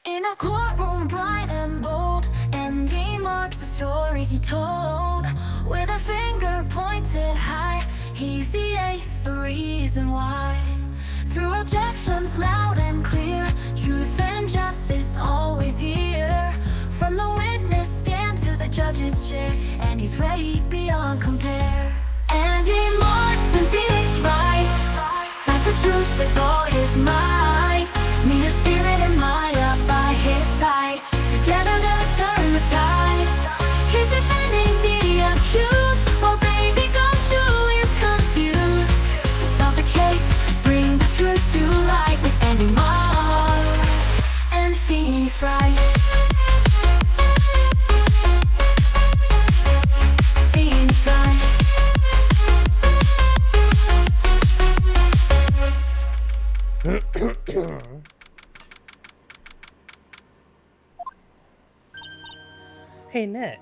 In a courtroom bright and bold, Andy marks the stories he told. With a finger pointed high, he's the ace, the reason why. Through objections loud and clear, truth and justice always here. From the witness stand to the judge's chair, and he's ready beyond compare. Andy Marks and Phoenix Wright fight for truth with all his might. Mean of spirit and mind up by his side. Together they'll turn the tide. He's defending the accused, while baby Gumshoe is confused. Solve the case, bring the truth to light with Andy Marks and Phoenix Wright. Phoenix Wright. Hey, Nick.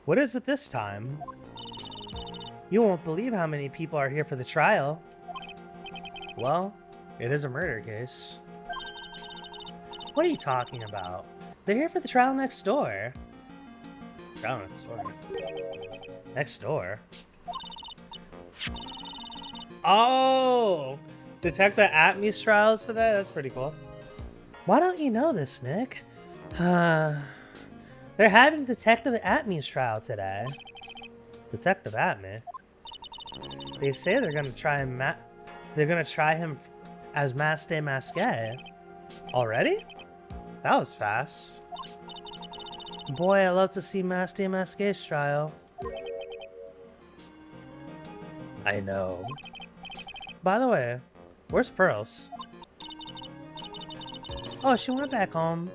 What is it this time? You won't believe how many people are here for the trial. Well, it is a murder case. What are you talking about? They're here for the trial next door. Trial next door? Next door? Oh! Detective Atmey's trials today? That's pretty cool. Why don't you know this, Nick? They're having Detective Atmey's trial today. Detective Atmey? They say they're gonna try him. They're gonna try him as Mask DeMasque. Already? That was fast. Boy, I love to see Mask DeMasque's trial. I know. By the way, where's Pearls? Oh, she went back home.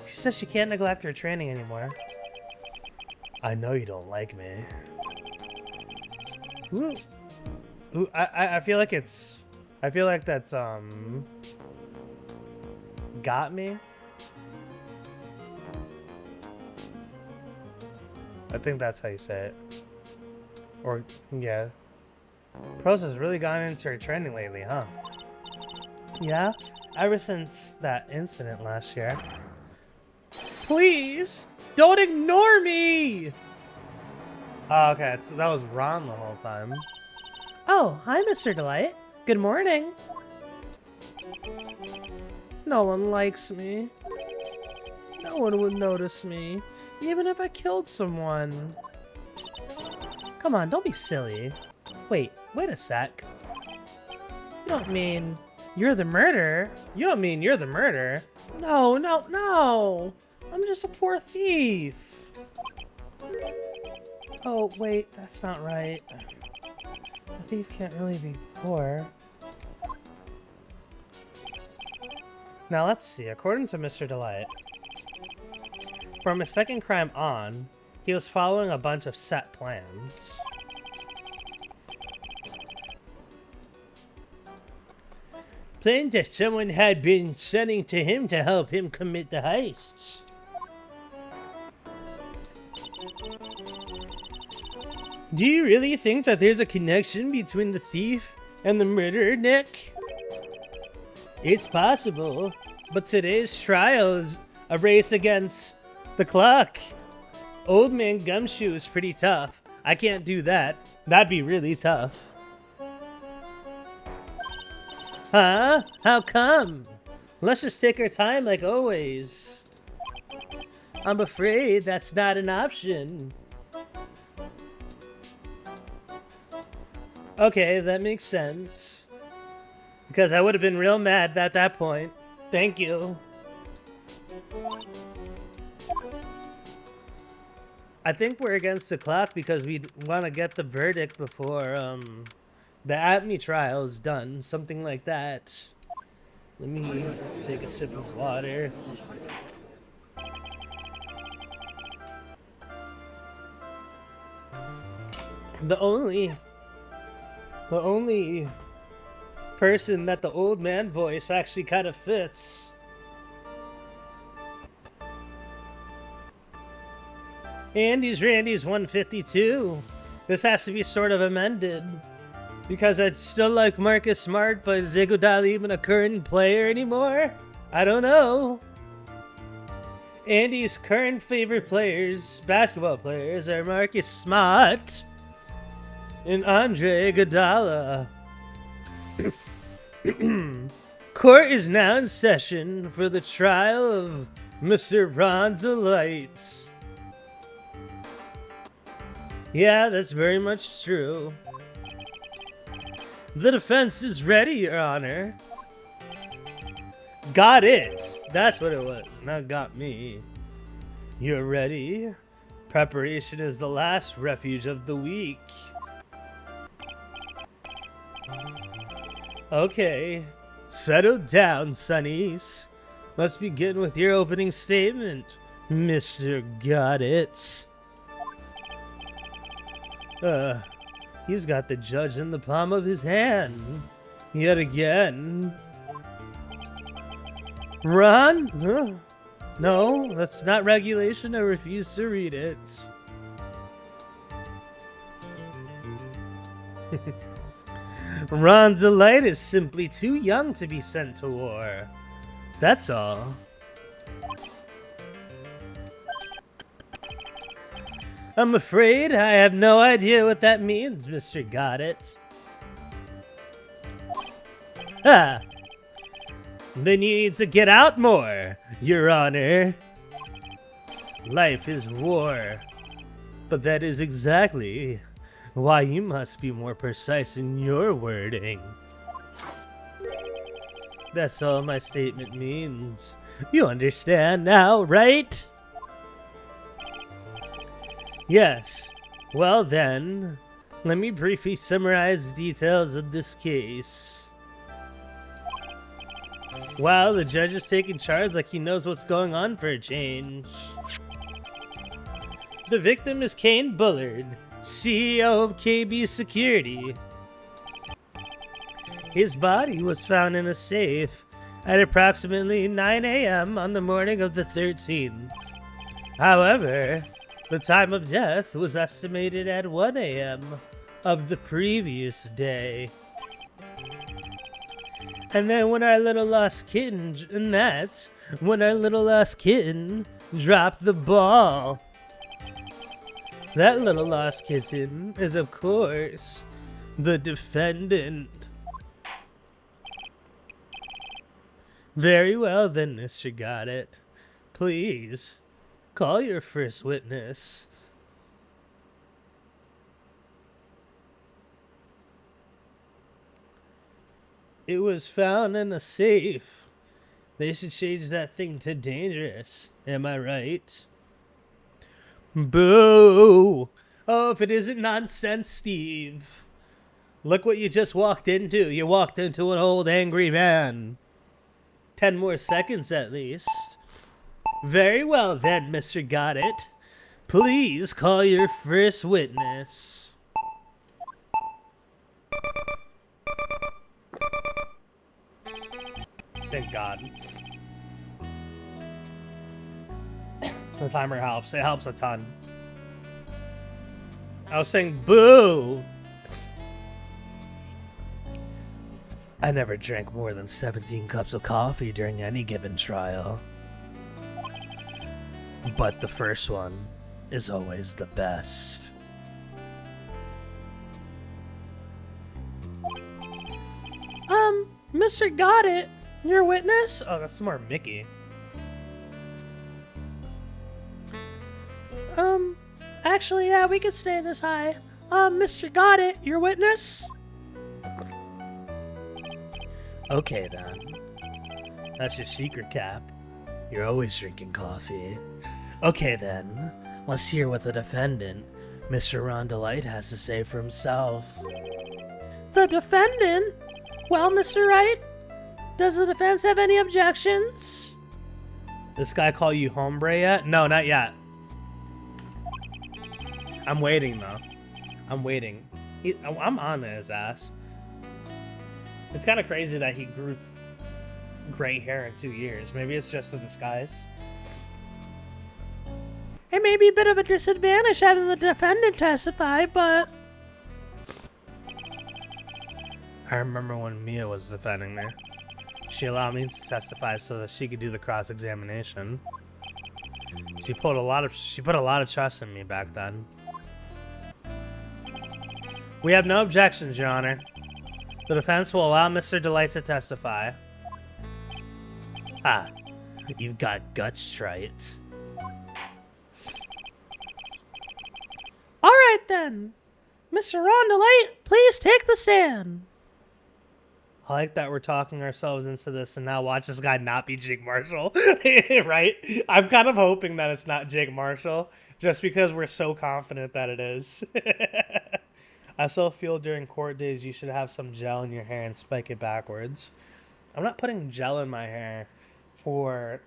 She says she can't neglect her training anymore. I know you don't like me. Ooh. Ooh, I feel like it's... I feel like that's, got me? I think that's how you say it. Or, yeah. Pearls has really gone into her training lately, huh? Yeah? Ever since that incident last year. Please! Don't ignore me! Oh, okay, so that was Ron the whole time. Oh, hi, Mr. Delight. Good morning. No one likes me. No one would notice me, even if I killed someone. Come on, don't be silly. Wait a sec. You don't mean you're the murderer? You don't mean you're the murderer? No, no, no! I'm just a poor thief. Oh, wait, that's not right. A thief can't really be poor. Now let's see, according to Mr. Delight, from his second crime on, he was following a bunch of set plans. Plans that someone had been sending to him to help him commit the heists. Do you really think that there's a connection between the thief and the murderer, Nick? It's possible, but today's trial is a race against the clock. Old Man Gumshoe is pretty tough. I can't do that. That'd be really tough. Huh? How come? Let's just take our time like always. I'm afraid that's not an option. Okay, that makes sense. Because I would have been real mad at that point. Thank you. I think we're against the clock because we want to get the verdict before the Atmey trial is done. Something like that. Let me take a sip of water. The only person that the old man voice actually kind of fits. Andy's Randy's 152. This has to be sort of amended. Because I'd still like Marcus Smart, but is Iguodala even a current player anymore? I don't know. Andy's current favorite basketball players, are Marcus Smart and Andre Iguodala. Court is now in session for the trial of Mr. Ron Delight. Yeah, that's very much true. The defense is ready, Your Honor. Got it. That's what it was. Not got me. You're ready? Preparation is the last refuge of the weak. Okay. Settle down, Sonnies. Let's begin with your opening statement, Mr. Got It. He's got the judge in the palm of his hand. Yet again. Ron? Huh? No, that's not regulation. I refuse to read it. Ron Delight is simply too young to be sent to war. That's all. I'm afraid I have no idea what that means, Mr. Got It. Ah! Then you need to get out more, Your Honor. Life is war. But that is exactly why you must be more precise in your wording. That's all my statement means. You understand now, right? Yes. Well then, let me briefly summarize the details of this case. Wow, the judge is taking charge like he knows what's going on for a change. The victim is Kane Bullard, CEO of KB Security. His body was found in a safe at approximately 9 a.m. on the morning of the 13th. However, the time of death was estimated at 1 a.m. of the previous day. And then when our little lost kitten, dropped the ball. That little lost kitten is, of course, the defendant. Very well then, Mr. Got It. Please, call your first witness. It was found in a safe. They should change that thing to dangerous. Am I right? Boo! Oh, if it isn't nonsense, Steve. Look what you just walked into. You walked into an old angry man. 10 more seconds at least. Very well then, Mr. Got It. Please call your first witness. Thank God. The timer helps. It helps a ton. I was saying boo! I never drank more than 17 cups of coffee during any given trial. But the first one is always the best. Mr. Got It, your witness? Oh, that's more Mickey. Actually, yeah, we could stay this high. Mr. Got It, your witness? Okay then. That's your secret, Cap. You're always drinking coffee. Okay then, let's hear what the defendant, Mr. Ron Delight, has to say for himself. The defendant? Well, Mr. Wright, does the defense have any objections? This guy call you hombre yet? No, not yet. I'm waiting though. I'm waiting. I'm on his ass. It's kind of crazy that he grew gray hair in 2 years. Maybe it's just a disguise. It may be a bit of a disadvantage having the defendant testify, but... I remember when Mia was defending me. She allowed me to testify so that she could do the cross-examination. She put a lot of trust in me back then. We have no objections, Your Honor. The defense will allow Mr. Delight to testify. Ah, you've got guts, try it. All right then. Mr. Ron Delight, please take the stand. I like that we're talking ourselves into this, and now watch this guy not be Jake Marshall, right? I'm kind of hoping that it's not Jake Marshall, just because we're so confident that it is. I still feel during court days you should have some gel in your hair and spike it backwards. I'm not putting gel in my hair for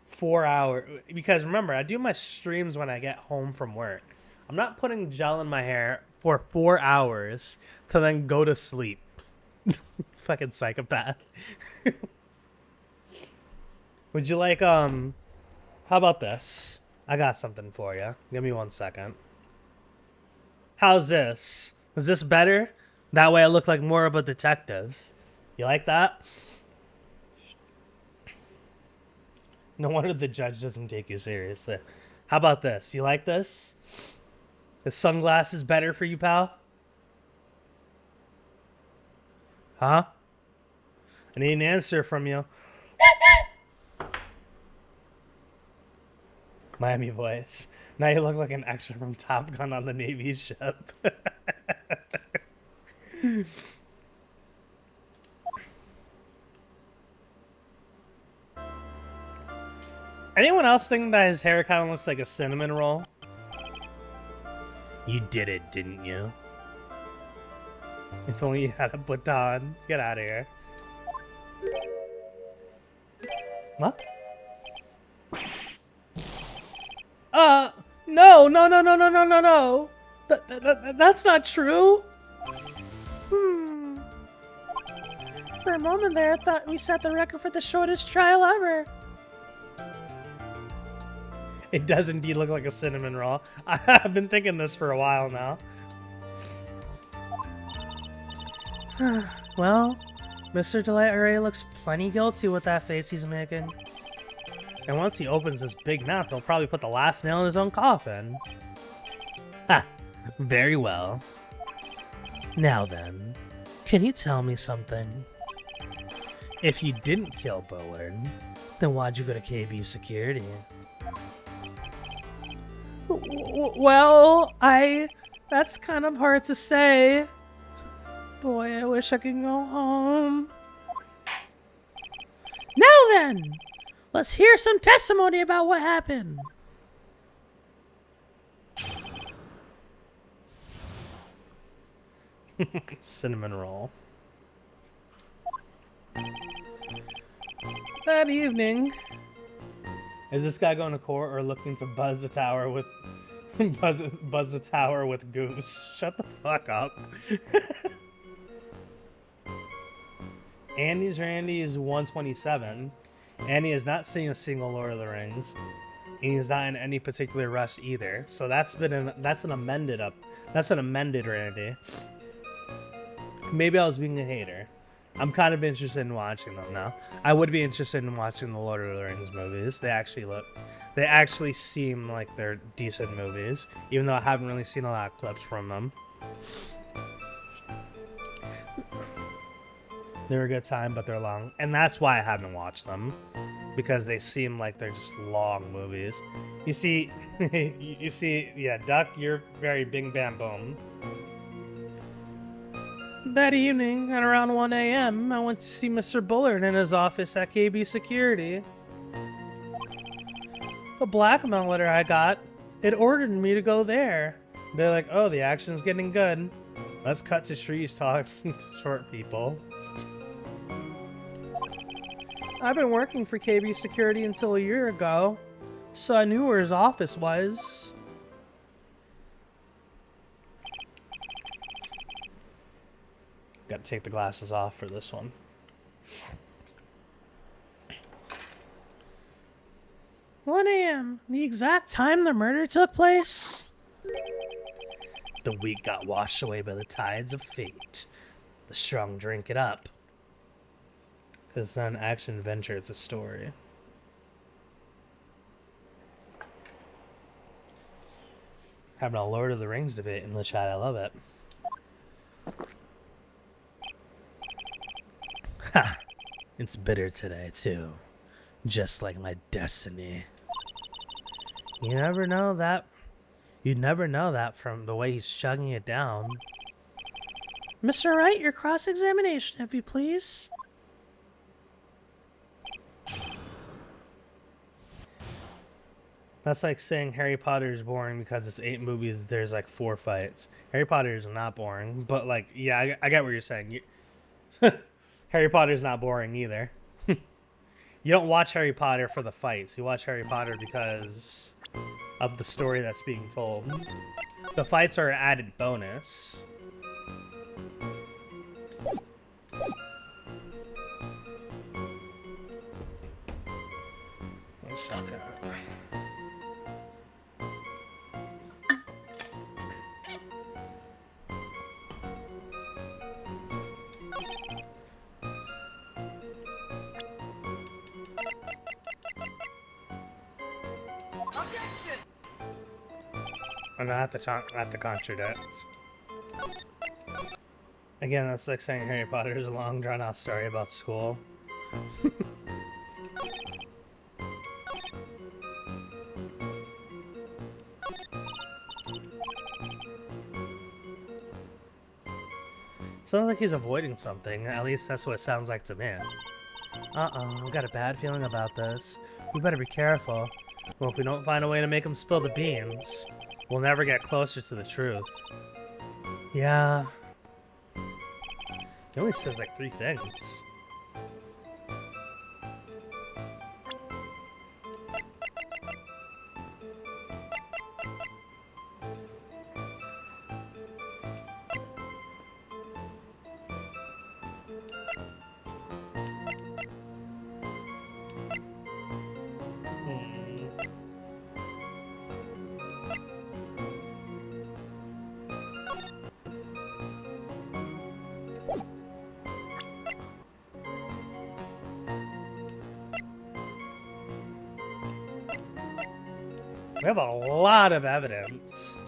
4 hours, because remember, I do my streams when I get home from work. I'm not putting gel in my hair for 4 hours to then go to sleep. Fucking psychopath. Would you like, how about this? I got something for you. Give me 1 second. How's this? Is this better? That way I look like more of a detective. You like that? No wonder the judge doesn't take you seriously. How about this? You like this? The sunglasses better for you, pal? Huh? I need an answer from you. Miami voice. Now you look like an extra from Top Gun on the Navy ship. Anyone else think that his hair kind of looks like a cinnamon roll? You did it, didn't you? If only you had a baton. Get out of here. What? No. That's not true. For a moment there, I thought we set the record for the shortest trial ever. It does indeed look like a cinnamon roll. I've been thinking this for a while now. Well, Mr. Delight already looks plenty guilty with that face he's making. And once he opens his big mouth, he'll probably put the last nail in his own coffin. Ha! Very well. Now then, can you tell me something? If you didn't kill Bullard, then why'd you go to KB security? Well, that's kind of hard to say. Boy, I wish I could go home. Now then, let's hear some testimony about what happened. Cinnamon roll. That evening, is this guy going to court or looking to buzz the tower with buzz the tower with Goose? Shut the fuck up. Andy's Randy is 127. Andy has not seen a single Lord of the Rings, and he's not in any particular rush either. So that's an amended Randy. Maybe I was being a hater. I'm kind of interested in watching them now. I would be interested in watching the Lord of the Rings movies. They actually seem like they're decent movies, even though I haven't really seen a lot of clips from them. They're a good time, but they're long. And that's why I haven't watched them. Because they seem like they're just long movies. You see, yeah, Duck, you're very bing bam boom. That evening, at around 1 a.m., I went to see Mr. Bullard in his office at KB Security. The blackmail letter I got, it ordered me to go there. They're like, oh, the action's getting good. Let's cut to trees talking to short people. I've been working for KB Security until a year ago, so I knew where his office was. Got to take the glasses off for this one. "1 a.m., the exact time the murder took place?" The weak got washed away by the tides of fate. The strong drink it up. Because it's not an action adventure, it's a story. Having a Lord of the Rings debate in the chat, I love it. Ha! It's bitter today, too. Just like my destiny. You never know that. You'd never know that from the way he's chugging it down. Mr. Wright, your cross-examination, if you please. That's like saying Harry Potter is boring because it's 8 movies, there's like 4 fights. Harry Potter is not boring, but like, yeah, I get what you're saying. Harry Potter's not boring either. You don't watch Harry Potter for the fights. You watch Harry Potter because of the story that's being told. The fights are an added bonus. Let's suck it. I'm not the contradict. Again, that's like saying Harry Potter is a long, drawn-out story about school. Sounds like he's avoiding something. At least that's what it sounds like to me. I've got a bad feeling about this. We better be careful. Well, if we don't find a way to make him spill the beans, we'll never get closer to the truth. Yeah. He only says like 3 things. We have a lot of evidence.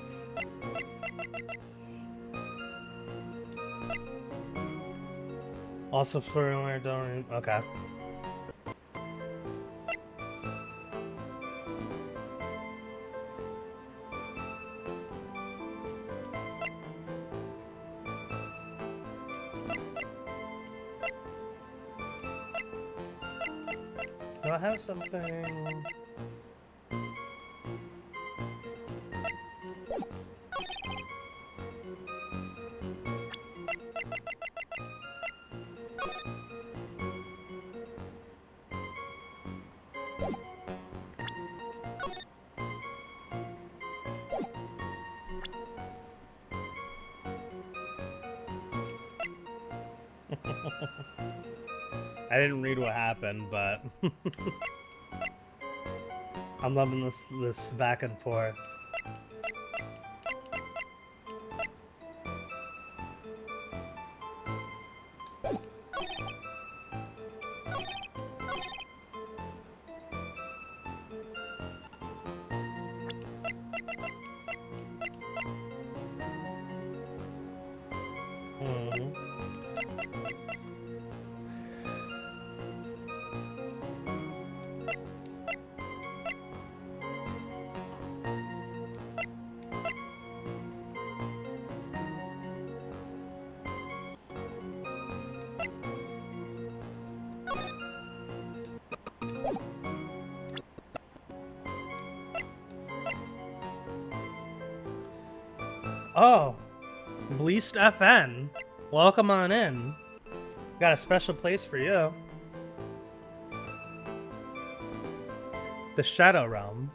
Also, for don't. Okay. Do I have something? I didn't read what happened, but I'm loving this back and forth. Oh, Bleast FN, welcome on in. Got a special place for you. The Shadow Realm.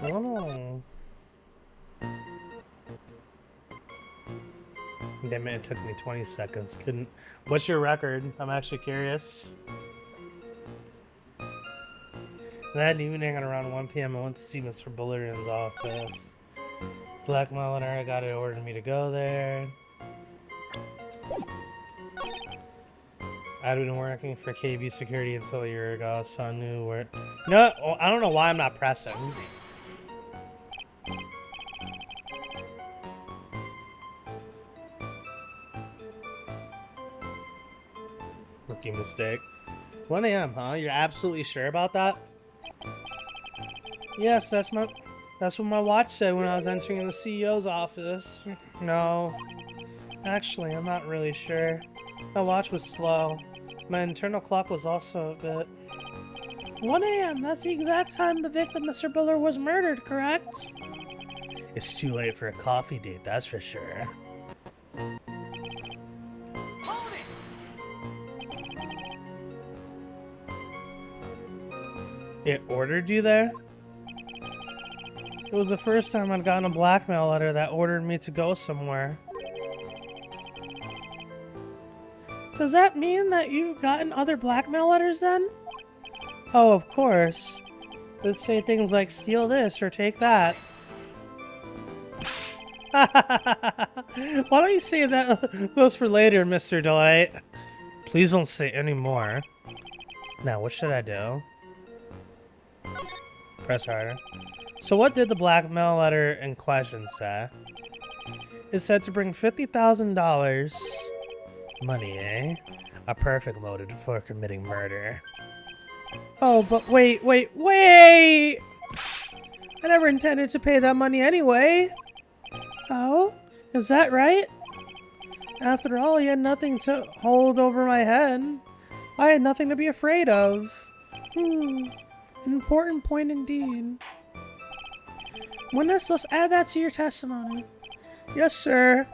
Oh no. Damn it, it took me 20 seconds. Couldn't. What's your record? I'm actually curious. That evening at around 1 p.m., I went to see Mr. Bullerin's office. Black Meliner got it, ordered me to go there. I'd been working for KB Security until a year ago, so I knew where. No, I don't know why I'm not pressing. Rookie mistake. 1 a.m., huh? You're absolutely sure about that? Yes, that's what my watch said when I was entering the CEO's office. No. Actually, I'm not really sure. My watch was slow. My internal clock was also a bit. 1 a.m. That's the exact time the victim, Mr. Buller, was murdered, correct? It's too late for a coffee date, that's for sure. It ordered you there? It was the first time I'd gotten a blackmail letter that ordered me to go somewhere. Does that mean that you've gotten other blackmail letters then? Oh, of course. Let's say things like steal this or take that. Why don't you save those for later, Mr. Delight? Please don't say any more. Now, what should I do? Press harder. So what did the blackmail letter in question say? It said to bring $50,000. Money, eh? A perfect motive for committing murder. Oh, but wait! I never intended to pay that money anyway. Oh? Is that right? After all, he had nothing to hold over my head. I had nothing to be afraid of. An important point indeed. Witness, let's add that to your testimony. Yes, sir.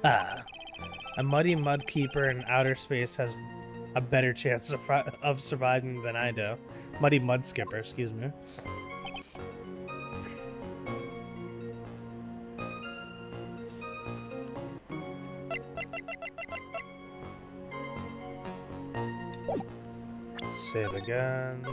A muddy mudkeeper in outer space has a better chance of surviving than I do. Muddy mud skipper, excuse me. Save again.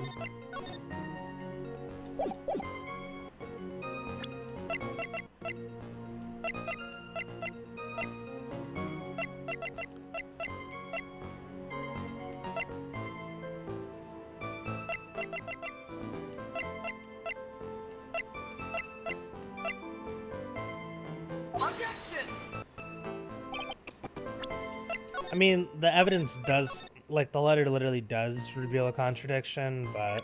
I mean, the evidence does, like, the letter literally does reveal a contradiction, but...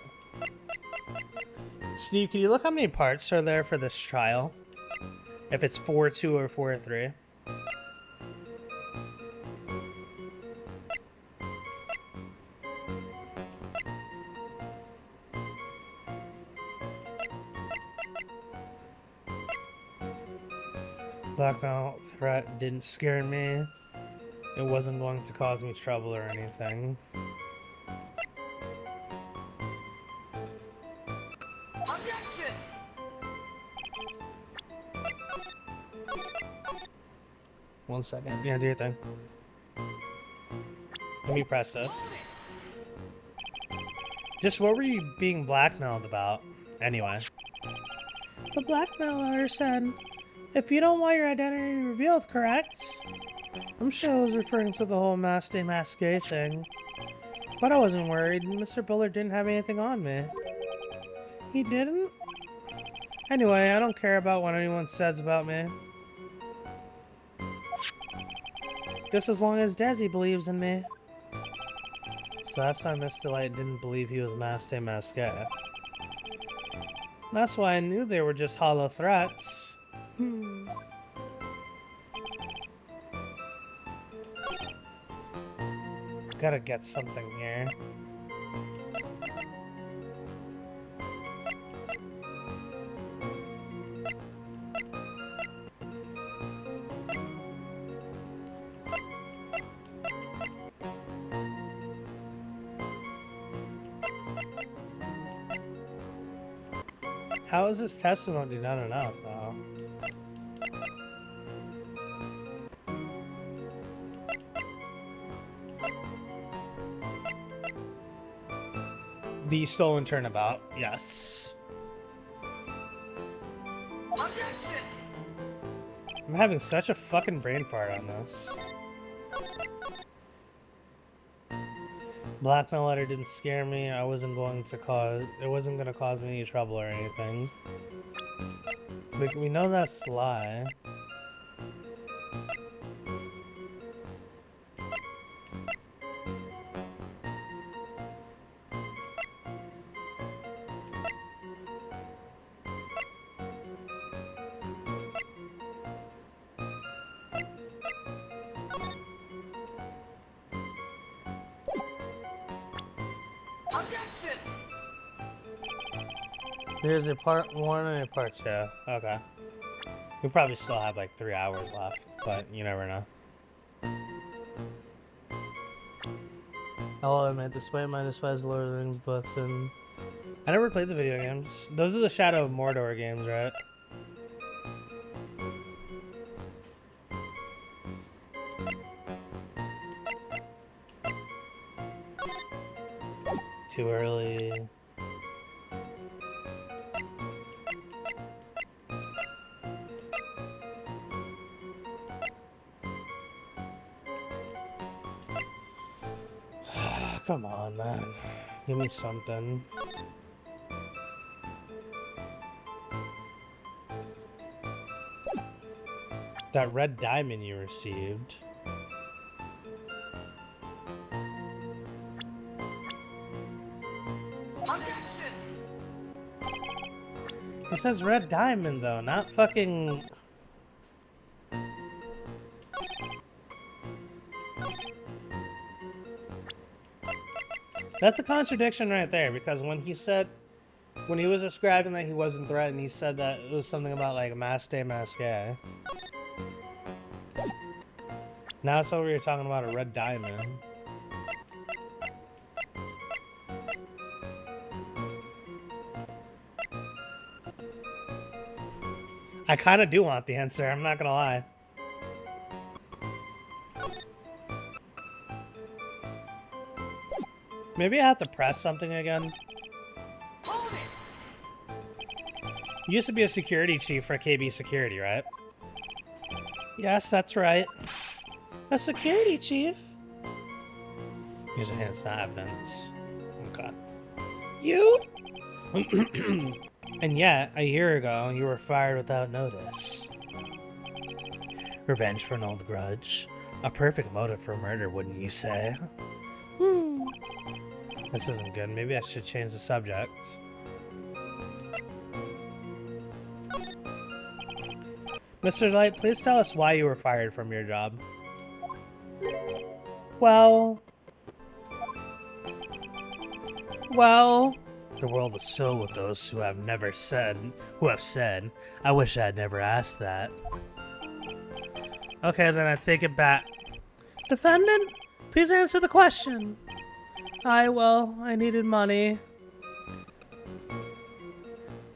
Steve, can you look how many parts are there for this trial? If it's 4-2 or 4-3? Blackmail threat didn't scare me. It wasn't going to cause me trouble or anything. Objection! One second. Yeah, do your thing. Let me press this. Just what were you being blackmailed about, anyway? The blackmail letter said, if you don't want your identity revealed, correct? I'm sure I was referring to the whole Mask DeMasque thing. But I wasn't worried. Mr. Bullard didn't have anything on me. He didn't? Anyway, I don't care about what anyone says about me. Just as long as Desi believes in me. So that's why Mr. Light didn't believe he was Mask DeMasque. That's why I knew they were just hollow threats. Gotta get something here. How is his testimony not enough, though? The stolen turnabout, yes. Objection! I'm having such a fucking brain fart on this. Blackmail letter didn't scare me. It wasn't gonna cause me any trouble or anything. We know that's a lie. Objection! There's a part 1 and a part 2. Okay. We probably still have like 3 hours left, but you never know. I'll admit, despite my despise Lord of the Rings books, and I never played the video games. Those are the Shadow of Mordor games, right? Too early. Come on, man. Give me something. That red diamond you received. Objection! It says red diamond, though, not fucking... That's a contradiction right there, because when he was describing that he wasn't threatened, he said that it was something about, like, Mask DeMasque. Now it's over here talking about a red diamond. I kind of do want the answer, I'm not gonna lie. Maybe I have to press something again. Hold it! You used to be a security chief for KB Security, right? Yes, that's right. A security chief? Use a hand, it's not evidence. Okay. You? And yet, a year ago, you were fired without notice. Revenge for an old grudge. A perfect motive for murder, wouldn't you say? This isn't good. Maybe I should change the subject. Mr. Light, please tell us why you were fired from your job. Well, the world is filled with those who have said, I wish I had never asked that. Okay, then I take it back. Defendant, please answer the question. I needed money.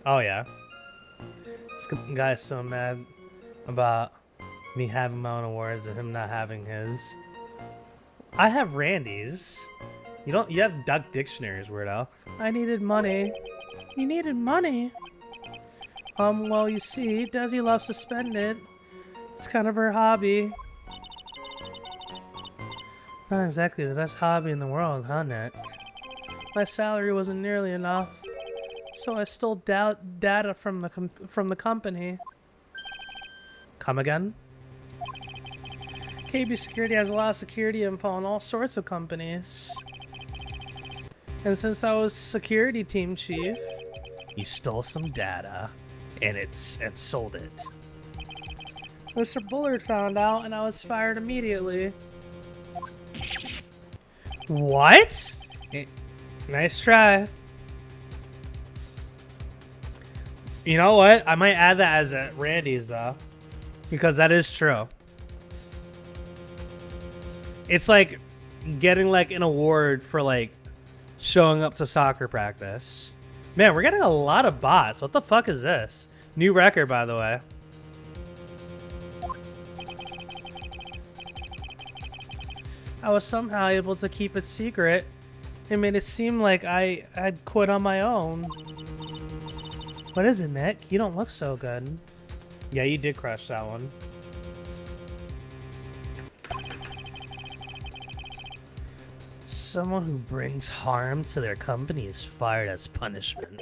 Oh, yeah. This guy's so mad about me having my own awards and him not having his. I have Randy's. You have Duck Dictionaries, weirdo. I needed money. You needed money? Well, you see, Desi loves suspended. It's kind of her hobby. Not exactly the best hobby in the world, huh, Nick? My salary wasn't nearly enough, so I stole data from the company. Come again? KB Security has a lot of security info on all sorts of companies. And since I was security team chief, you stole some data, and sold it. Mr. Bullard found out, and I was fired immediately. What? Nice try. You know what? I might add that as a Randy's, though. Because that is true. It's like getting like an award for like showing up to soccer practice. Man, we're getting a lot of bots. What the fuck is this? New record, by the way. I was somehow able to keep it secret. It made it seem like I had quit on my own. What is it, Nick? You don't look so good. Yeah, you did crush that one. Someone who brings harm to their company is fired as punishment.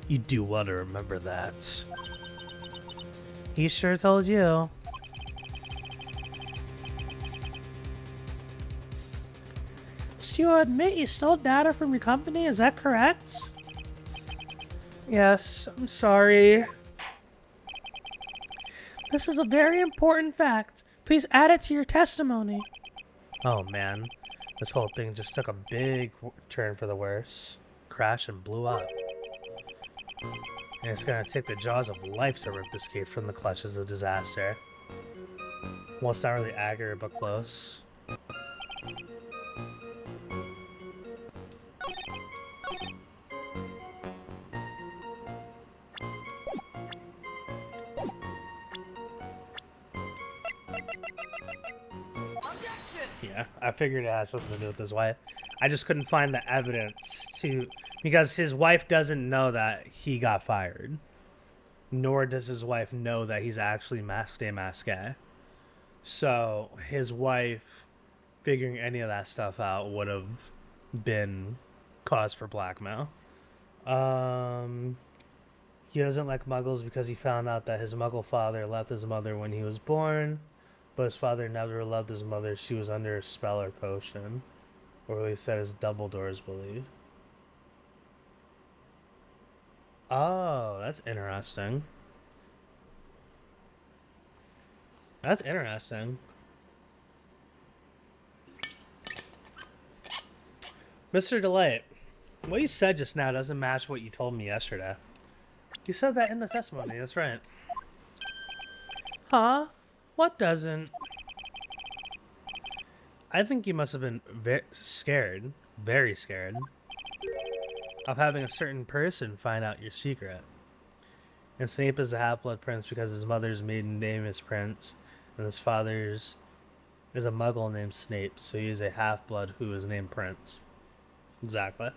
You do want to remember that. He sure told you. So you admit you stole data from your company, is that correct? Yes, I'm sorry. This is a very important fact. Please add it to your testimony. Oh man, this whole thing just took a big turn for the worse. Crashed and blew up. And it's gonna take the jaws of life to rip this kid from the clutches of disaster. Well, it's not really accurate, but close. Yeah, I figured it had something to do with his wife. I just couldn't find the evidence to... Because his wife doesn't know that he got fired. Nor does his wife know that he's actually Mask DeMasque. So, his wife figuring any of that stuff out would have been cause for blackmail. He doesn't like muggles because he found out that his muggle father left his mother when he was born. But his father never loved his mother. She was under a spell or potion. Or at least that is Dumbledore's belief. Oh, that's interesting. That's interesting. Mr. Delight, what you said just now doesn't match what you told me yesterday. You said that in the testimony, that's right. Huh? What doesn't? I think you must have been very scared of having a certain person find out your secret. And Snape is the half-blood prince because his mother's maiden name is Prince, and his father's is a muggle named Snape, so he is a half-blood who is named Prince. Exactly.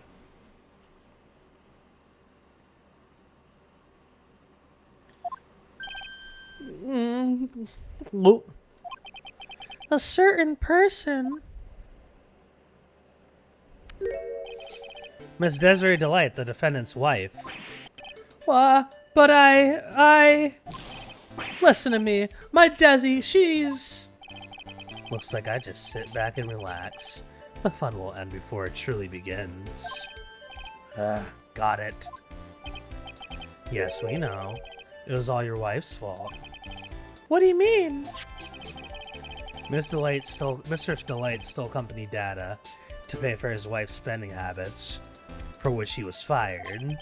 A certain person. Miss Desiree Delight, the defendant's wife. But listen to me. My Desi, she's... Looks like I just sit back and relax. The fun will end before it truly begins. Got it. Yes, we know. It was all your wife's fault. What do you mean? Mr. Delight stole company data to pay for his wife's spending habits, for which he was fired.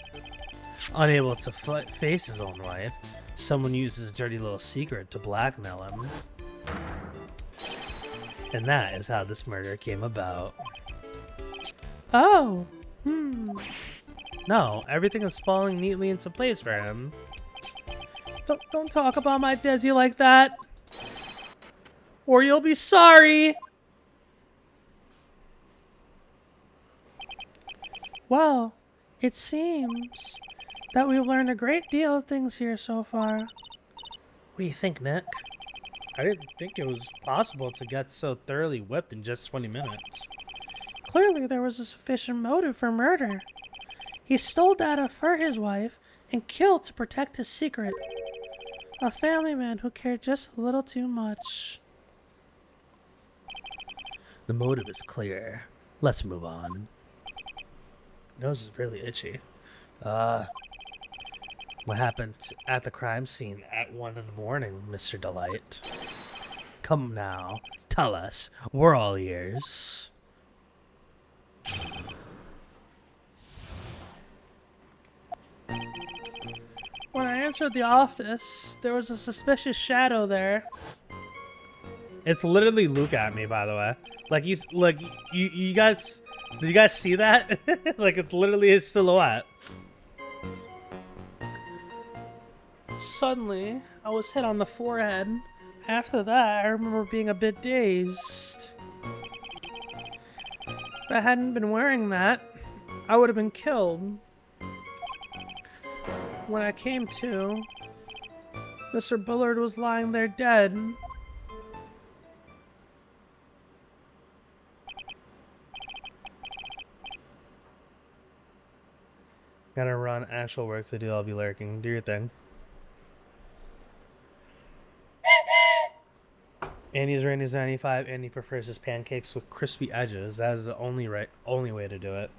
Unable to face his own wife, someone used his dirty little secret to blackmail him. And that is how this murder came about. Oh, No, everything is falling neatly into place for him. Don't talk about my Desi like that. Or you'll be sorry. Well, it seems that we've learned a great deal of things here so far. What do you think, Nick? I didn't think it was possible to get so thoroughly whipped in just 20 minutes. Clearly there was a sufficient motive for murder. He stole data for his wife and killed to protect his secret. A family man who cared just a little too much. The motive is clear. Let's move on. Nose is really itchy. What happened at the crime scene at 1 in the morning, Mr. Delight? Come now, tell us. We're all ears. When I entered the office, there was a suspicious shadow there. It's literally Luke at me, by the way. Like he's like you guys. Did you guys see that? Like it's literally his silhouette. Suddenly, I was hit on the forehead. After that, I remember being a bit dazed. If I hadn't been wearing that, I would have been killed. When I came to, Mr. Bullard was lying there dead. Gotta run actual work to do, I'll be lurking. Do your thing. Andy's Randy's 95. Andy prefers his pancakes with crispy edges. That is the only way to do it.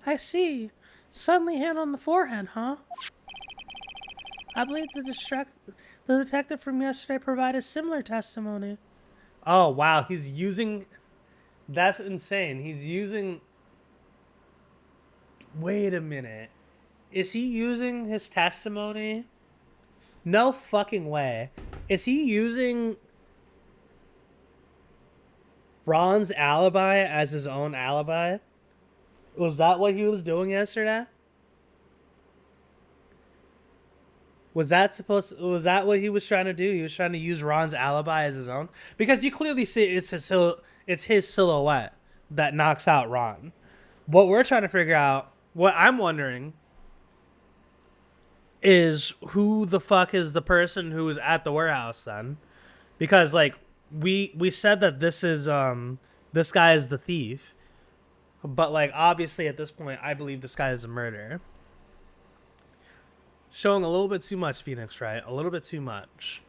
I see. Suddenly hand on the forehead, huh? I believe the detective from yesterday provided similar testimony. Oh, wow. He's using... That's insane. He's using... Wait a minute. Is he using his testimony? No fucking way. Is he using Ron's alibi as his own alibi? Was that what he was doing yesterday? Was that what he was trying to do? He was trying to use Ron's alibi as his own? Because you clearly see it's his silhouette that knocks out Ron. What we're trying to figure out, what I'm wondering, is who the fuck is the person who was at the warehouse then? Because like we said that this guy is the thief, but like obviously at this point I believe this guy is a murderer. Showing a little bit too much, Phoenix Wright. A little bit too much.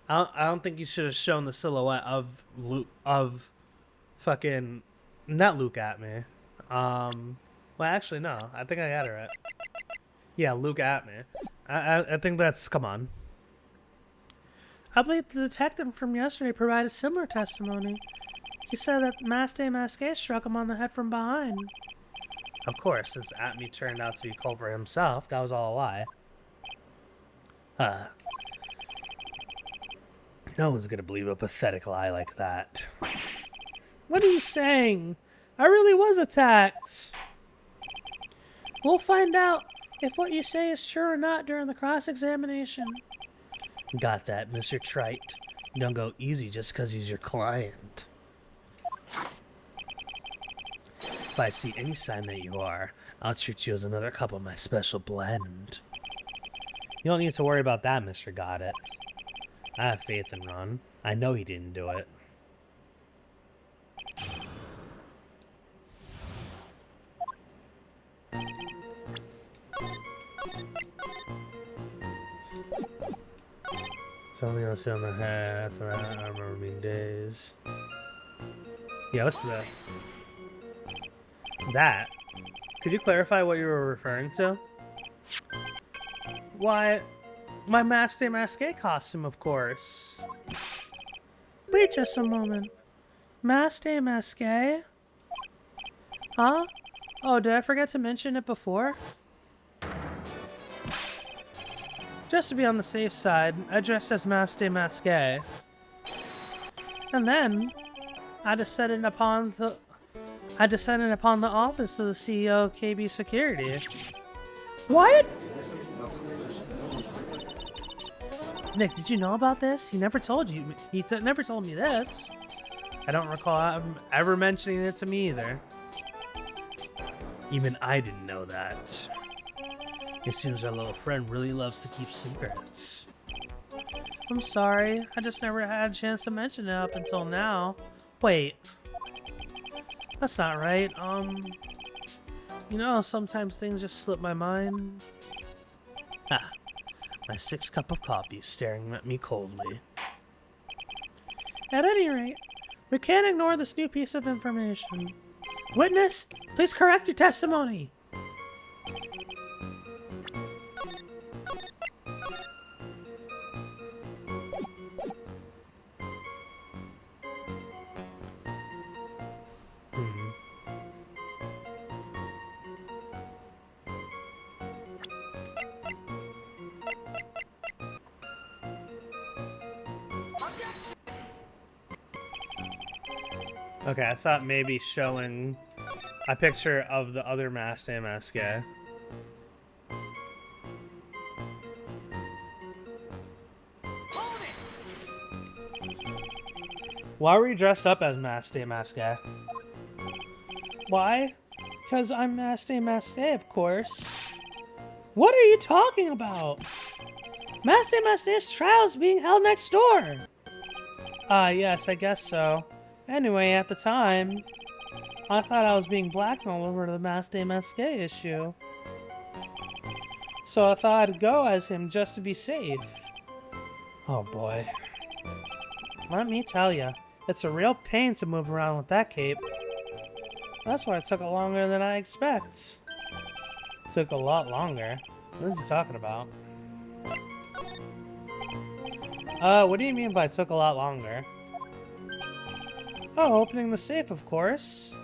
I don't think you should have shown the silhouette of fucking not Luke Atmey. Well, actually no. I think I got it right. Yeah, Luke Atmey. I think that's... Come on. I believe the detective from yesterday provided similar testimony. He said that Mask DeMasque struck him on the head from behind. Of course, since Atmey turned out to be culprit himself, that was all a lie. No one's gonna believe a pathetic lie like that. What are you saying? I really was attacked. We'll find out if what you say is true or not during the cross-examination. Got that, Mr. Trite. You don't go easy just because he's your client. If I see any sign that you are, I'll treat you as another cup of my special blend. You don't need to worry about that, Mr. Godot. I have faith in Ron. I know he didn't do it. Something else on the head. I remember being dazed. Yeah, what's this? That? Could you clarify what you were referring to? Why, my Mask DeMasque costume, of course. Wait just a moment. Mask DeMasque? Huh? Oh, did I forget to mention it before? Just to be on the safe side, I dressed as Mask DeMasque. And then, I descended upon the office of the CEO of KB Security. What? Nick, did you know about this? He never told you. He never told me this. I don't recall him ever mentioning it to me either. Even I didn't know that. It seems our little friend really loves to keep secrets. I'm sorry, I just never had a chance to mention it up until now. Wait. That's not right. You know, sometimes things just slip my mind. Ah, my 6th cup of coffee staring at me coldly. At any rate, we can't ignore this new piece of information. Witness, please correct your testimony. Okay, I thought maybe showing a picture of the other Mask DeMasque. Why were you dressed up as Mask DeMasque? Why? Because I'm Mask DeMasque, of course. What are you talking about? Mask DeMasque's trial is being held next door. Yes, I guess so. Anyway, at the time, I thought I was being blackmailed over the Mask DeMasque issue. So I thought I'd go as him just to be safe. Oh boy. Let me tell ya, it's a real pain to move around with that cape. That's why it took longer than I expect. Took a lot longer. What is he talking about? What do you mean by took a lot longer? Oh, opening the safe, of course.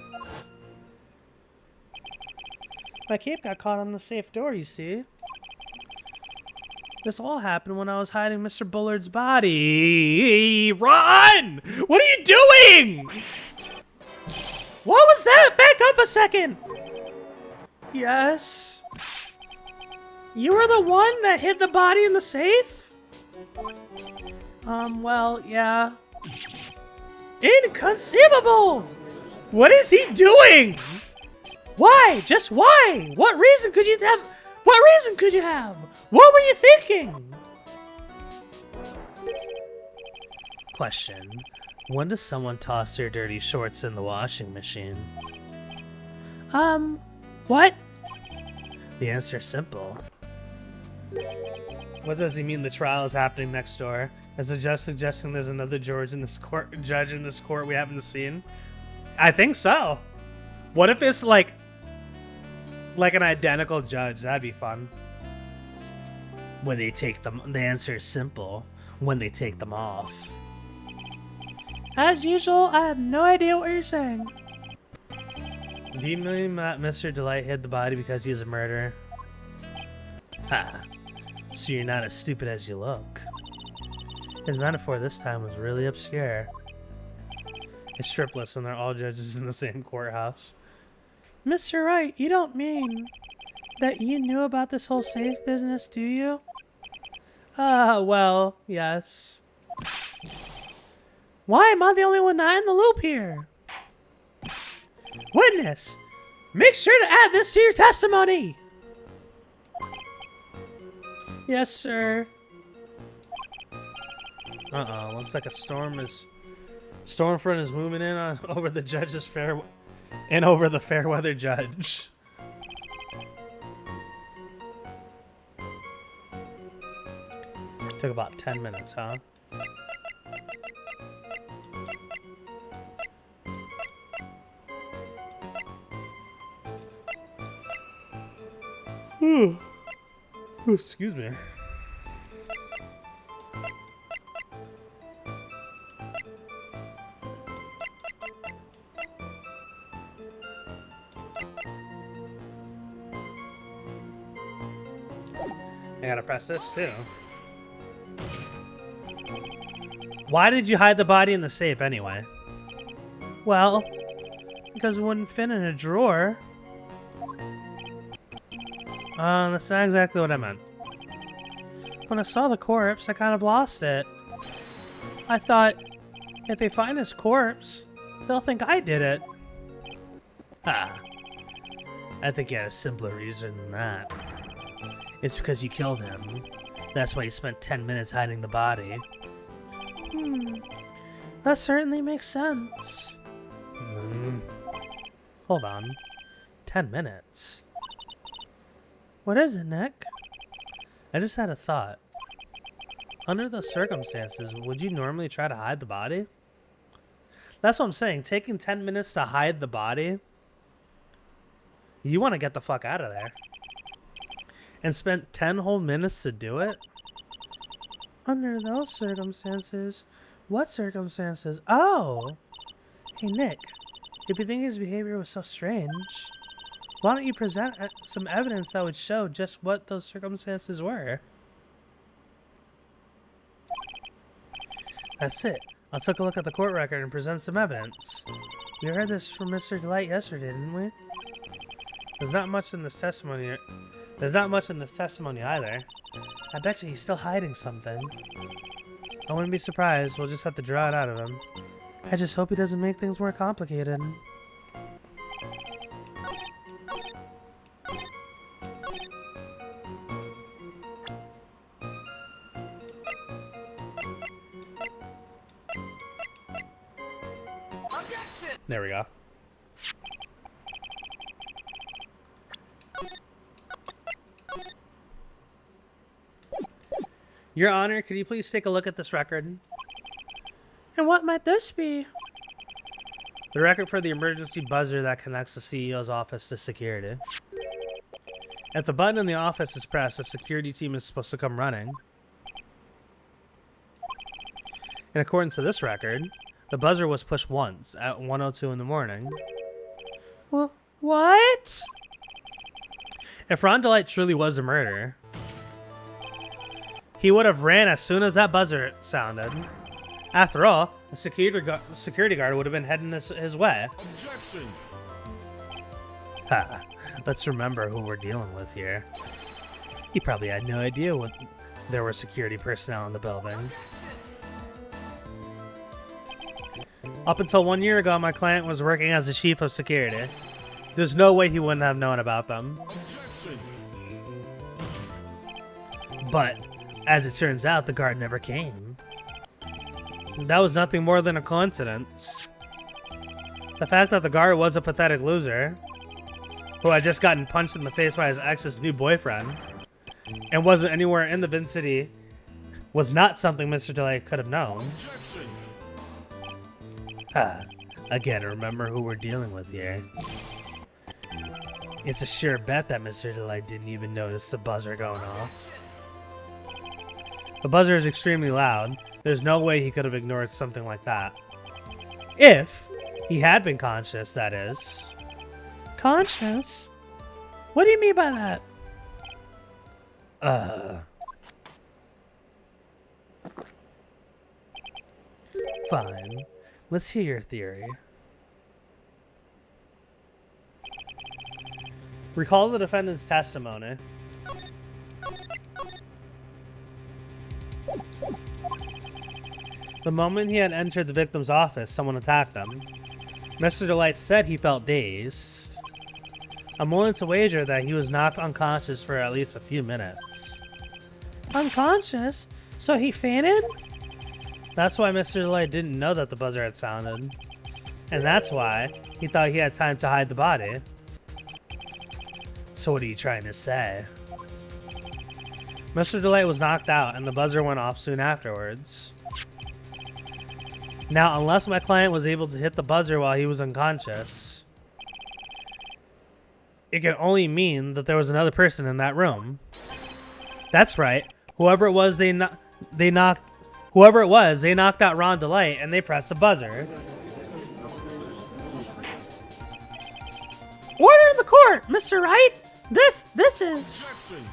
My cape got caught on the safe door, you see. This all happened when I was hiding Mr. Bullard's body. Run! What are you doing? What was that? Back up a second! Yes. You were the one that hid the body in the safe? Well, yeah. Inconceivable! What is he doing? Why? Just why? What reason could you have? What reason could you have? What were you thinking? Question. When does someone toss their dirty shorts in the washing machine? What? The answer's simple. What does he mean the trial is happening next door? Is it just suggesting there's another judge in this court we haven't seen? I think so. What if it's like an identical judge? That'd be fun. When they take them, the answer is simple. When they take them off. As usual, I have no idea what you're saying. Do you mean that Mr. Delight hid the body because he's a murderer? Ha. So you're not as stupid as you look. His metaphor this time was really obscure. It's stripless and they're all judges in the same courthouse. Mr. Wright, you don't mean that you knew about this whole safe business, do you? Well, yes. Why am I the only one not in the loop here? Witness, make sure to add this to your testimony. Yes, sir. Uh-oh, looks like a Stormfront is moving in on over the judge's over the fair weather judge. Took about 10 minutes, huh? Ooh, excuse me. I gotta press this too. Why did you hide the body in the safe anyway? Well, because it wouldn't fit in a drawer. That's not exactly what I meant. When I saw the corpse, I kind of lost it. I thought, if they find his corpse, they'll think I did it. Ah. I think you had a simpler reason than that. It's because you killed him. That's why you spent 10 minutes hiding the body. That certainly makes sense. Hold on. 10 minutes? What is it, Nick? I just had a thought. Under those circumstances, would you normally try to hide the body? That's what I'm saying. Taking 10 minutes to hide the body? You want to get the fuck out of there. And spent 10 whole minutes to do it? Under those circumstances? What circumstances? Oh! Hey, Nick. If you think his behavior was so strange, why don't you present some evidence that would show just what those circumstances were? That's it. I'll take a look at the court record and present some evidence. We heard this from Mr. Delight yesterday, didn't we? There's not much in this testimony. There's not much in this testimony either. I bet you he's still hiding something. I wouldn't be surprised. We'll just have to draw it out of him. I just hope he doesn't make things more complicated. Objection! There we go. Your Honor, could you please take a look at this record? And what might this be? The record for the emergency buzzer that connects the CEO's office to security. If the button in the office is pressed, the security team is supposed to come running. In accordance to this record, the buzzer was pushed once at 1:02 in the morning. What? If Ron DeLite truly was a murderer, he would have ran as soon as that buzzer sounded. After all, the security guard would have been heading his way. Objection! Ha, let's remember who we're dealing with here. He probably had no idea there were security personnel in the building. Up until 1 year ago, my client was working as the chief of security. There's no way he wouldn't have known about them. Objection! But, as it turns out, the guard never came. That was nothing more than a coincidence. The fact that the guard was a pathetic loser, who had just gotten punched in the face by his ex's new boyfriend, and wasn't anywhere in the Vin City, was not something Mr. DeLite could have known. Objection! Again, remember who we're dealing with here. It's a sure bet that Mr. DeLite didn't even notice the buzzer going off. The buzzer is extremely loud. There's no way he could have ignored something like that. If he had been conscious, that is. Conscious? What do you mean by that? Fine. Let's hear your theory. Recall the defendant's testimony. The moment he had entered the victim's office, someone attacked him. Mr. DeLite said he felt dazed. I'm willing to wager that he was knocked unconscious for at least a few minutes. Unconscious? So he fainted? That's why Mr. DeLite didn't know that the buzzer had sounded. And that's why he thought he had time to hide the body. So what are you trying to say? Mr. DeLite was knocked out and the buzzer went off soon afterwards. Now, unless my client was able to hit the buzzer while he was unconscious, it can only mean that there was another person in that room. That's right. Whoever it was, they knocked out Ron DeLite and they pressed the buzzer. Order in the court, Mr. Wright! This is... Objection!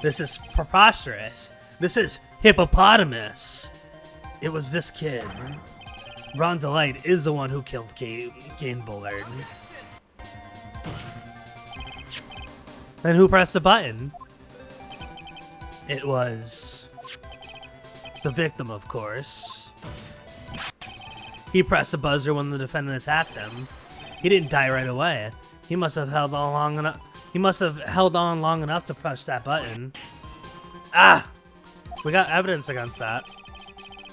This is preposterous. This is hippopotamus. It was this kid. Ron DeLite is the one who killed Kane Bullard. Then who pressed the button? It was the victim, of course. He pressed the buzzer when the defendant attacked him. He didn't die right away. He must have held on long enough. He must have held on long enough to push that button. Ah! We got evidence against that.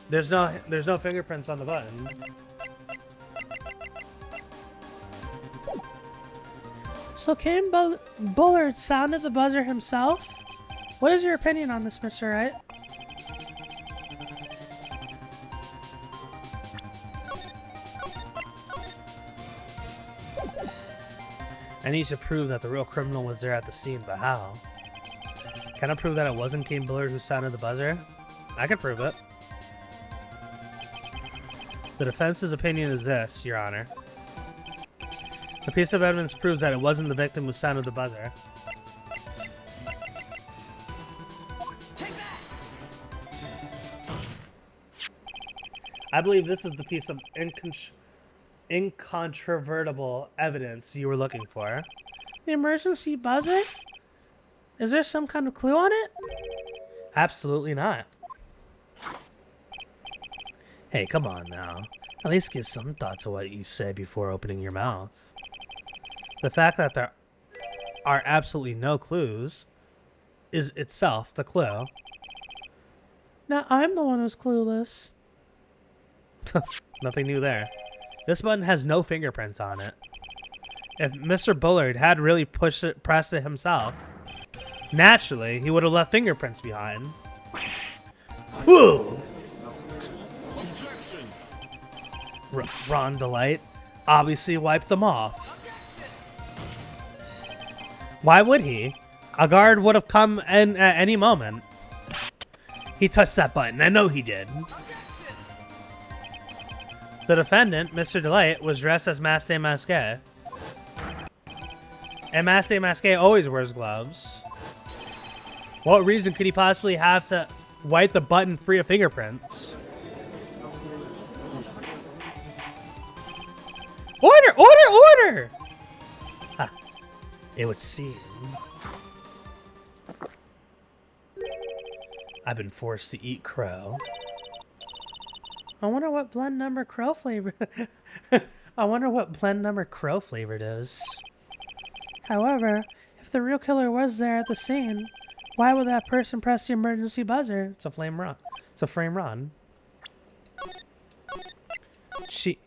There's no fingerprints on the button. So Kane Bullard sounded the buzzer himself? What is your opinion on this, Mr. Wright? I need to prove that the real criminal was there at the scene, but how? Can I prove that it wasn't Kane Bullard who sounded the buzzer? I can prove it. The defense's opinion is this, Your Honor. The piece of evidence proves that it wasn't the victim who sounded the buzzer. I believe this is the piece of incontrovertible evidence you were looking for. The emergency buzzer? Is there some kind of clue on it? Absolutely not. Hey, come on now. At least give some thought to what you say before opening your mouth. The fact that there are absolutely no clues is itself the clue. Now I'm the one who's clueless. Nothing new there. This button has no fingerprints on it. If Mr. Bullard had really pressed it himself, naturally, he would have left fingerprints behind. Whoa! Ron Delight obviously wiped them off. Why would he? A guard would have come in at any moment. He touched that button. I know he did. The defendant, Mr. Delight, was dressed as Mask DeMasque. And Mask DeMasque always wears gloves. What reason could he possibly have to wipe the button free of fingerprints? Order! Order! Order! Huh. It would seem I've been forced to eat crow. I wonder what blend number crow flavor. I wonder what blend number crow flavored is. However, if the real killer was there at the scene, why would that person press the emergency buzzer? It's a flame run. It's a frame run. She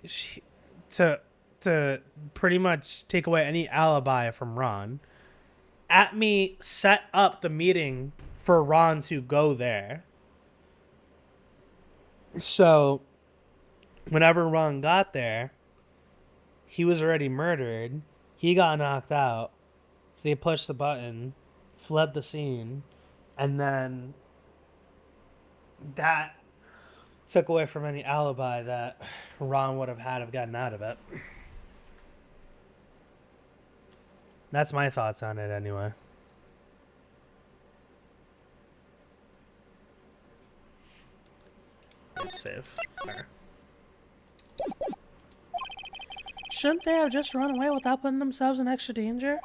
to pretty much take away any alibi from Ron. Atmey set up the meeting for Ron to go there. So, whenever Ron got there, he was already murdered. He got knocked out. They pushed the button, fled the scene, and then that took away from any alibi that Ron would have had of gotten out of it. That's my thoughts on it anyway. Save. There. Shouldn't they have just run away without putting themselves in extra danger?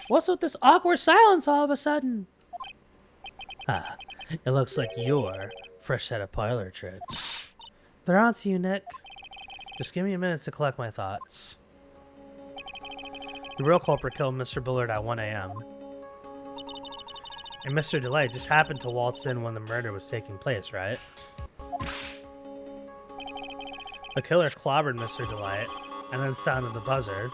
What's with this awkward silence all of a sudden? Ah, it looks like you're fresh set of parlor tricks. They're on to you, Nick. Just give me a minute to collect my thoughts. The real culprit killed Mr. Bullard at 1 a.m. And Mr. Delight just happened to waltz in when the murder was taking place, right? The killer clobbered Mr. Delight and then sounded the buzzer.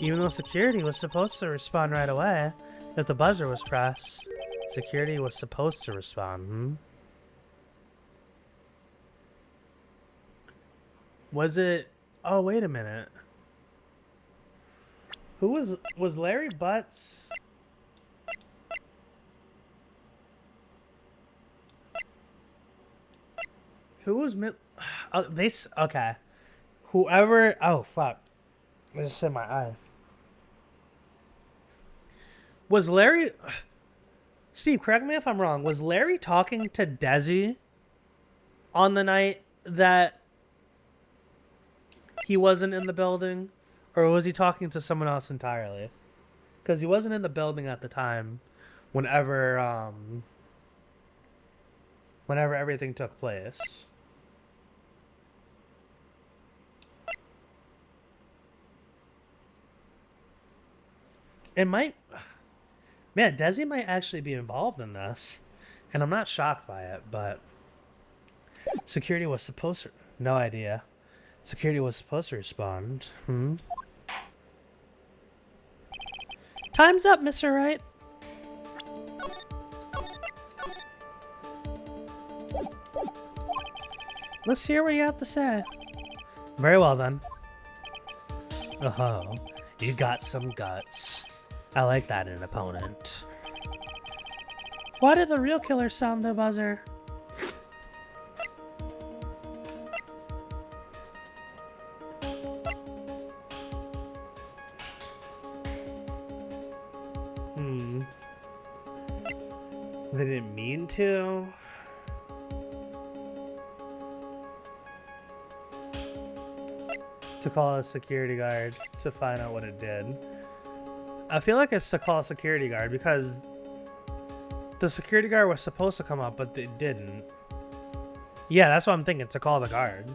Even though security was supposed to respond right away, if the buzzer was pressed, security was supposed to respond, Was it... Oh, wait a minute. Who was Larry Butts? Who was oh, okay. Whoever... Oh, fuck. I just said my eye. Was Larry... Steve, correct me if I'm wrong. Was Larry talking to Desi on the night that he wasn't in the building? Or was he talking to someone else entirely? Because he wasn't in the building at the time whenever everything took place. It might... Man, Desi might actually be involved in this. And I'm not shocked by it, but... Security was supposed to... No idea. Security was supposed to respond. Time's up, Mr. Wright. Let's hear what you have to say. Very well, then. Oh, you got some guts. I like that in an opponent. Why did the real killer sound the buzzer? They didn't mean to. To call a security guard to find out what it did. I feel like it's to call a security guard because the security guard was supposed to come up, but it didn't. Yeah, that's what I'm thinking, to call the guard.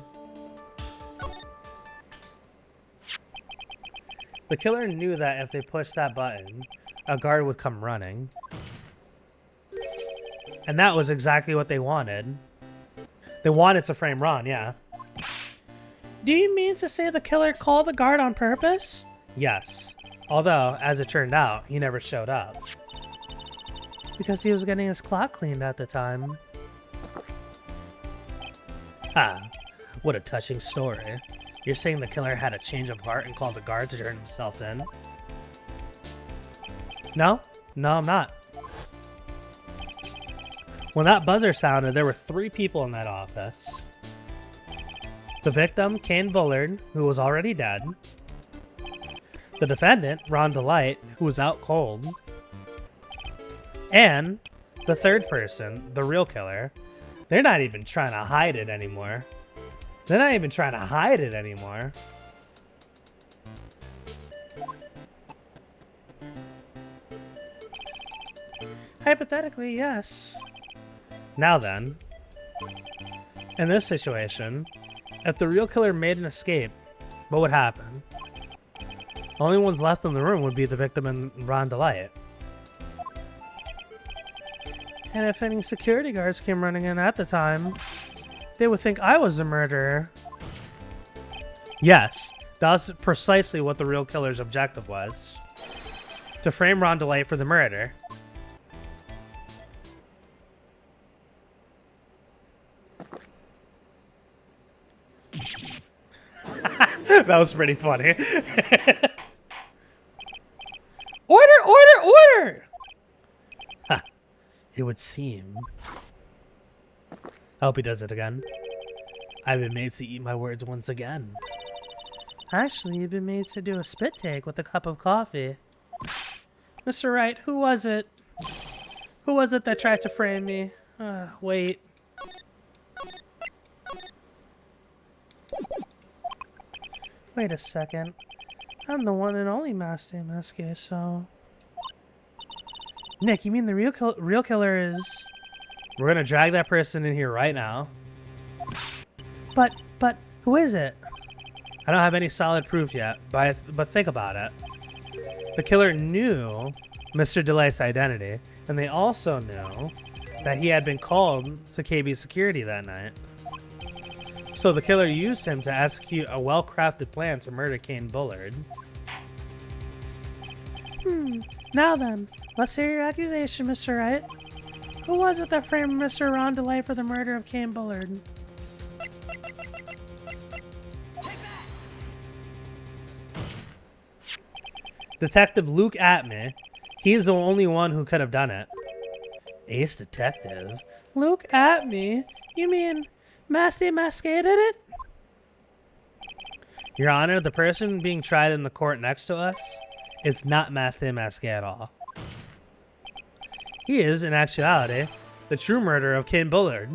The killer knew that if they pushed that button, a guard would come running. And that was exactly what they wanted. They wanted to frame Ron, yeah. Do you mean to say the killer called the guard on purpose? Yes. Although, as it turned out, he never showed up. Because he was getting his clock cleaned at the time. Ah, what a touching story. You're saying the killer had a change of heart and called the guard to turn himself in? No, I'm not. When that buzzer sounded, there were 3 people in that office. The victim, Kane Bullard, who was already dead. The defendant, Ron DeLite, who was out cold. And the third person, the real killer. They're not even trying to hide it anymore. Hypothetically, yes. Now then, in this situation, if the real killer made an escape, what would happen? Only ones left in the room would be the victim and Ron DeLite. And if any security guards came running in at the time, they would think I was the murderer. Yes, that's precisely what the real killer's objective was. To frame Ron DeLite for the murder. That was pretty funny. Order! Ha, it would seem. I hope he does it again. I've been made to eat my words once again. Actually, you've been made to do a spit take with a cup of coffee. Mr. Wright, who was it? Who was it that tried to frame me? Wait. Wait a second. I'm the one and only Mask DeMasque, so... Nick, you mean the real killer is... We're gonna drag that person in here right now. But, who is it? I don't have any solid proof yet, but think about it. The killer knew Mr. DeLite's identity, and they also knew that he had been called to KB security that night. So the killer used him to execute a well-crafted plan to murder Kane Bullard. Now then, let's hear your accusation, Mr. Wright. Who was it that framed Mr. Ron DeLite for the murder of Kane Bullard? Detective Luke Atmey. He's the only one who could have done it. Ace detective? Luke Atmey? You mean Mask DeMasque did it? Your Honor, the person being tried in the court next to us is not Mask DeMasque at all. He is, in actuality, the true murderer of Kane Bullard.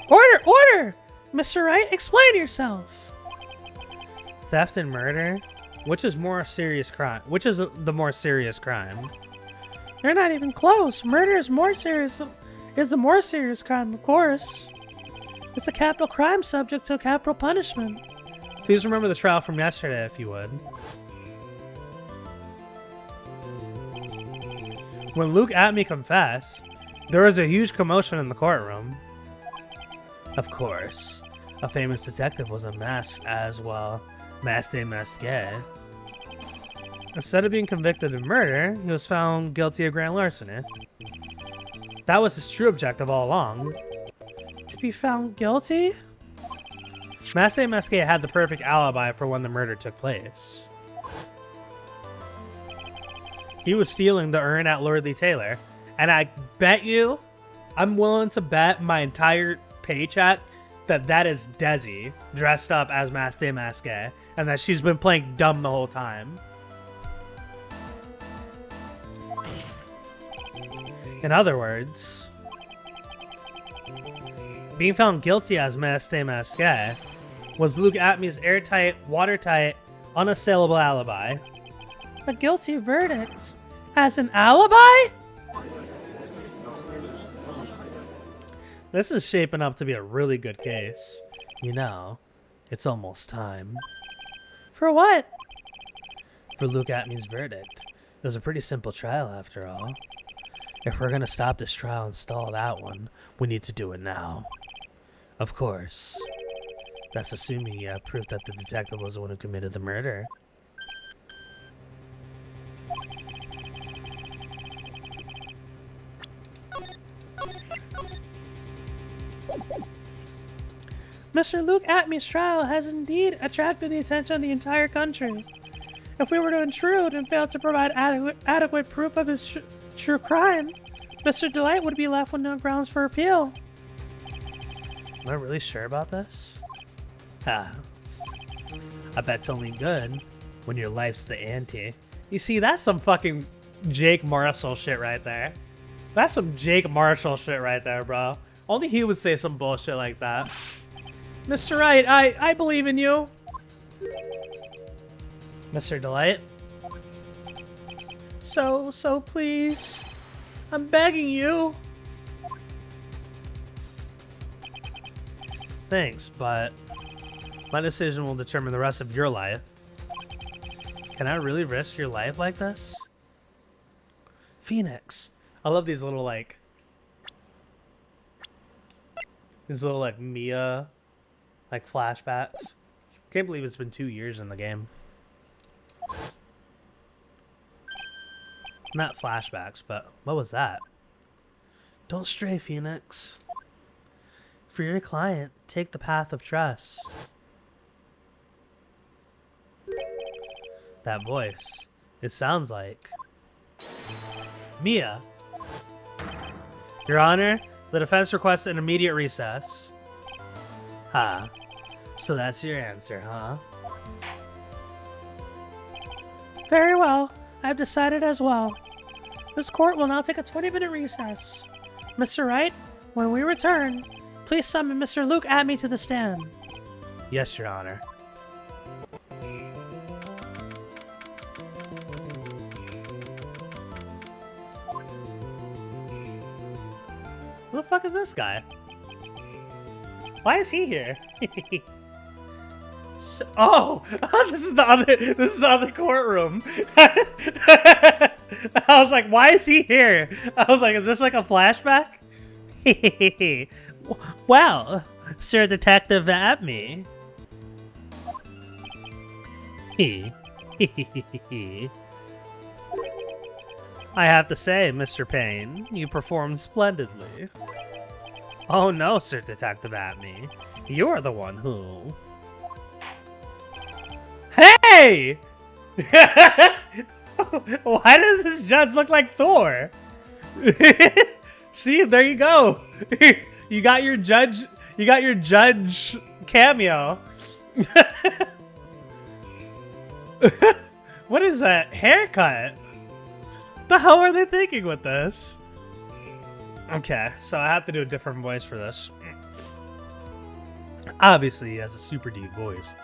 Order! Mr. Wright, explain yourself. Theft and murder? Which is the more serious crime? You're not even close. Murder is the more serious crime, of course. It's a capital crime subject to capital punishment. Please remember the trial from yesterday, if you would. When Luke Atmey confessed, there was a huge commotion in the courtroom. Of course, a famous detective was unmasked as well, Mask DeMasque. Instead of being convicted of murder, he was found guilty of grand larceny. That was his true objective all along. To be found guilty? Mask DeMasque had the perfect alibi for when the murder took place. He was stealing the urn at Lordly Taylor, and I bet you, I'm willing to bet my entire paycheck that is Desi dressed up as Mask DeMasque, and that she's been playing dumb the whole time. In other words, Being found guilty as Mask DeMasque was Luke Atmey's airtight, watertight, unassailable alibi. A guilty verdict? As an alibi? This is shaping up to be a really good case. You know, it's almost time. For what? For Luke Atmey's verdict. It was a pretty simple trial after all. If we're gonna stop this trial and stall that one, we need to do it now. Of course. That's assuming you have proof that the detective was the one who committed the murder. Mr. Luke Atmey's trial has indeed attracted the attention of the entire country. If we were to intrude and fail to provide adequate proof of his true crime, Mr. Delight would be left with no grounds for appeal. Am I really sure about this? Ah. I bet it's only good when your life's the ante. You see, that's some fucking Jake Marshall shit right there. That's some Jake Marshall shit right there, bro. Only he would say some bullshit like that. Mr. Wright, I believe in you. Mr. Delight? So please. I'm begging you. Thanks, but my decision will determine the rest of your life. Can I really risk your life like this? Phoenix. I love these little, like... These little, like, Mia... Like, flashbacks. Can't believe it's been 2 years in the game. Not flashbacks, but what was that? Don't stray, Phoenix. For your client, take the path of trust. That voice. It sounds like... Mia. Your Honor, the defense requests an immediate recess. Ha. So that's your answer, huh? Very well. I've decided as well. This court will now take a 20-minute recess. Mr. Wright, when we return, please summon Mr. Luke Atmey to the stand. Yes, Your Honor. Who the fuck is this guy? Why is he here? Oh, this is the other courtroom. I was like, why is he here? I was like, is this like a flashback? Well, Sir Detective Atmey. I have to say, Mr. Payne, you performed splendidly. Oh no, Sir Detective Atmey. You're the one who... Hey! Why does this judge look like Thor? See, there you go. You got your judge cameo. What is that haircut? The hell are they thinking with this? Okay, so I have to do a different voice for this. Obviously, he has a super deep voice.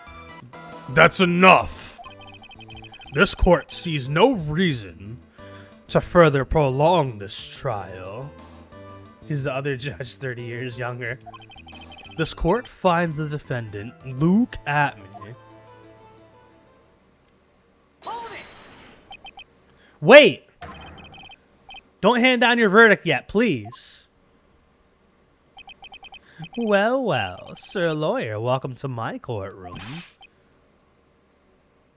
That's enough! This court sees no reason to further prolong this trial. He's the other judge 30 years younger. This court finds the defendant, Luke Atmey. Hold it! Wait! Don't hand down your verdict yet, please. Well, well, Sir Lawyer, welcome to my courtroom.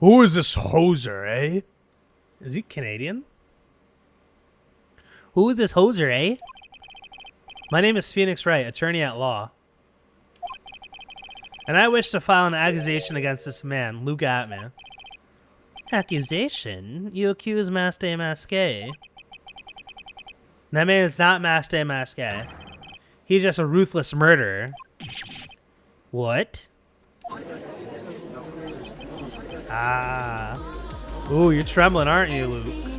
Who is this hoser, eh? Is he Canadian? Who is this hoser, eh? My name is Phoenix Wright, attorney at law. And I wish to file an accusation against this man, Luke Atmey. Accusation? You accuse Mask DeMasque. That man is not Mask DeMasque. He's just a ruthless murderer. What? Ah. Ooh, you're trembling, aren't you, Luke?